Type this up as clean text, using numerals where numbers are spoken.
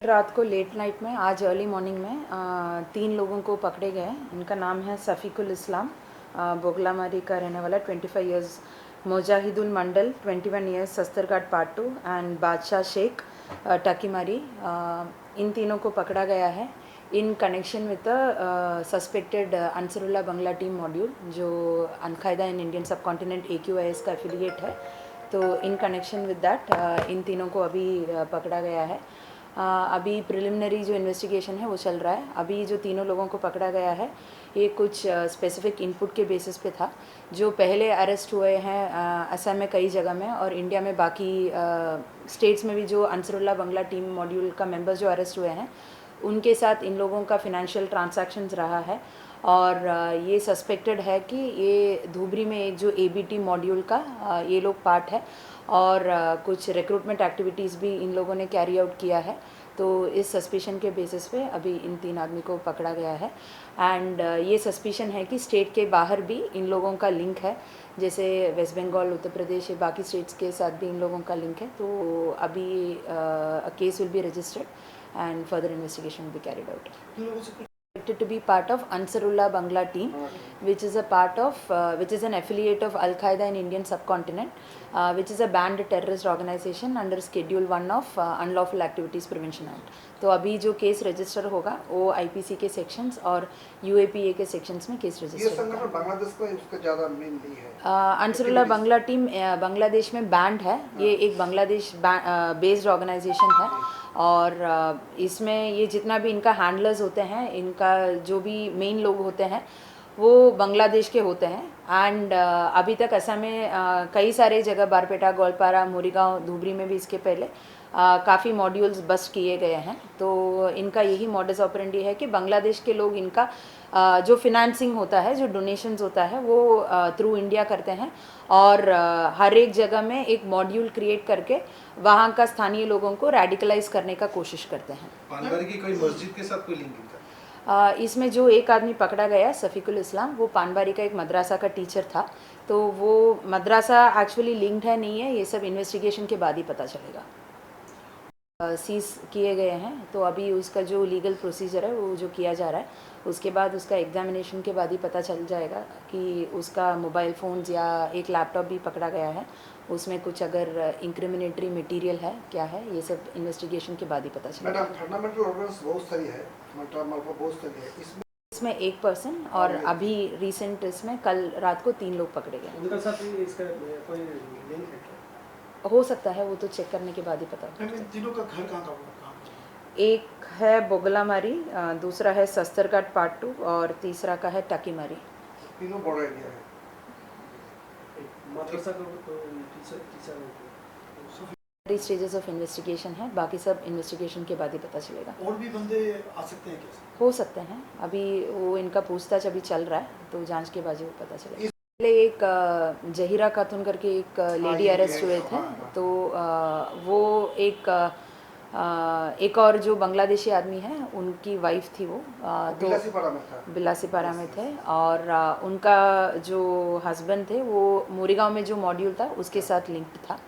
रात को late night में आज अर्ली मॉर्निंग में 3 लोगों को पकड़े गए। इनका नाम है सफ़ीकुल इस्लाम, बोगलामारी का रहने वाला 25 years, Mujahidul Mandal 21 years, Sastarghat part 2 and Badshah Sheikh Takimari. इन तीनों को पकड़ा गया है in connection with suspected Ansarullah Bangla team module, जो अल-कायदा in Indian subcontinent AQIS का एफिलिएट है। तो इन कनेक्शन विद दैट इन तीनों को अभी पकड़ा गया है। अभी प्रिलिमिनरी जो इन्वेस्टिगेशन है वो चल रहा है। अभी जो तीनों लोगों को पकड़ा गया है ये कुछ स्पेसिफिक इनपुट के बेसिस पे था। जो पहले अरेस्ट हुए हैं असम में कई जगह में और इंडिया में बाकी स्टेट्स में भी जो अंसरुल्ला बंगला टीम मॉड्यूल का मेंबर्स जो अरेस्ट हुए हैं उनके साथ इन लोगों का फिनेंशियल ट्रांजैक्शंस रहा है। और ये सस्पेक्टेड है कि ये धुबरी में एक जो ABT मॉड्यूल का ये लोग पार्ट है और कुछ रिक्रूटमेंट एक्टिविटीज़ भी इन लोगों ने कैरी आउट किया है। तो इस सस्पिशन के बेसिस पे अभी इन 3 आदमी को पकड़ा गया है। एंड ये सस्पिशन है कि स्टेट के बाहर भी इन लोगों का लिंक है, जैसे वेस्ट बंगाल, उत्तर प्रदेश, बाकी स्टेट्स के साथ भी इन लोगों का लिंक है। तो अभी case will be registered and further investigation will be carried out. Expected to be part of Ansarullah Bangla team, which is a part of, which is an affiliate of Al-Qaeda in Indian subcontinent, which is a banned terrorist organization under Schedule 1 of Unlawful Activities Prevention Act. तो अभी जो case register होगा वो IPC के sections और UAPA के sections में case register. ये संगठन बांग्लादेश में इसका ज़्यादा मेन नहीं है। अंसरुल्ला बंगला टीम बांग्लादेश में बैंड है। ये एक बांग्लादेश बेस्ड ऑर्गेनाइजेशन है और इसमें ये जितना भी इनका हैंडलर्स होते हैं, इनका जो भी मेन लोग होते हैं वो बांग्लादेश के होते हैं। एंड अभी तक असम में कई सारे जगह बारपेटा, गोलपारा, मोरीगांव, धुबरी में भी इसके पहले काफ़ी मॉड्यूल्स बस्ट किए गए हैं। तो इनका यही मॉडस ऑपरेंडी है कि बांग्लादेश के लोग इनका जो फिनेंसिंग होता है, जो डोनेशंस होता है वो थ्रू इंडिया करते हैं और हर एक जगह में एक मॉड्यूल क्रिएट करके वहाँ का स्थानीय लोगों को रेडिकलाइज करने का कोशिश करते हैं। पानबारी की कोई मस्जिद के साथ कोई लिंक इनका? इसमें जो एक आदमी पकड़ा गया सफ़ीकुल इस्लाम, वो पानबारी का एक मदरसा का टीचर था। तो वो मदरसा एक्चुअली लिंक्ड है नहीं है, ये सब इन्वेस्टिगेशन के बाद ही पता चलेगा। सीज किए गए हैं तो अभी उसका जो लीगल प्रोसीजर है वो जो किया जा रहा है, उसके बाद उसका एग्जामिनेशन के बाद ही पता चल जाएगा कि उसका मोबाइल फ़ोन्स या एक लैपटॉप भी पकड़ा गया है, उसमें कुछ अगर इंक्रिमिनेटरी मटेरियल है क्या है, ये सब इन्वेस्टिगेशन के बाद ही पता चलेगा। इसमें एक पर्सन और अभी रिसेंट इसमें कल रात को 3 लोग पकड़े गए। उनका साथ इसका कोई लिंक है क्या? हो सकता है, वो तो चेक करने के बाद ही पता। तीनों का घर कहाँ का? एक है बोगलामारी, दूसरा है सस्तरघाट पार्ट 2 और तीसरा का है टकीमारी। तीनों बड़ा एरिया है। मदरसा का तो टीचर स्टेजेस ऑफ इन्वेस्टिगेशन है, बाकी सब इन्वेस्टिगेशन के बाद ही पता चलेगा। और भी बंदे आ सकते हैं क्या? हो सकते हैं, अभी वो इनका पूछताछ अभी चल रहा है तो जांच के बाद ही पता चलेगा। पहले एक जहीरा खातून करके एक लेडी अरेस्ट हुए थे, तो वो एक और जो बांग्लादेशी आदमी है उनकी वाइफ थी वो, तो बिलासीपारा में थे और उनका जो हस्बैंड थे वो मोरीगांव में जो मॉड्यूल था उसके साथ लिंक्ड था।